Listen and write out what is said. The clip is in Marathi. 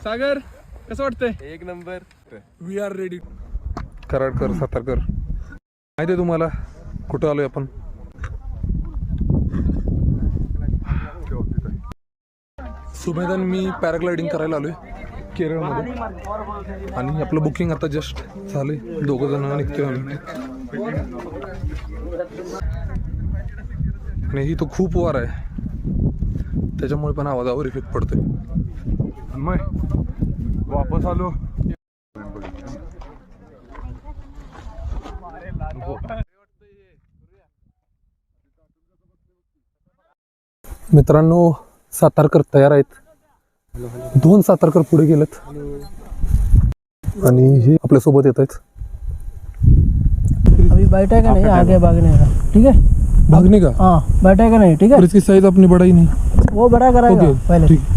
सागर कसं वाटतंय? एक नंबर. We are ready. कराडकर सातारकर माहिती आहे तुम्हाला कुठं आलोय आपण? सुमेध आणि मी पॅराग्लायडिंग करायला आलोय केरळमध्ये आणि आपलं बुकिंग आता जस्ट झालंय. 2 जण निघतोय आम्ही आणि ही तो खूप वार आहे त्याच्यामुळे पण आवाजावर इफेक्ट पडतोय. मग वापस आलो. मित्रांनो सातारकर तयार आहेत. 2 सातारकर पुढे गेलेत आणि हे आपल्या सोबत येत आहेत. अभी बैठे का नहीं, आगे भागने का. ठीक है, भागने का. हाँ बैठे का नहीं. ठीक है, और इसकी साइज अपनी बड़ा ही नहीं. वो बड़ा कराएगा ओके पहले. ठीक.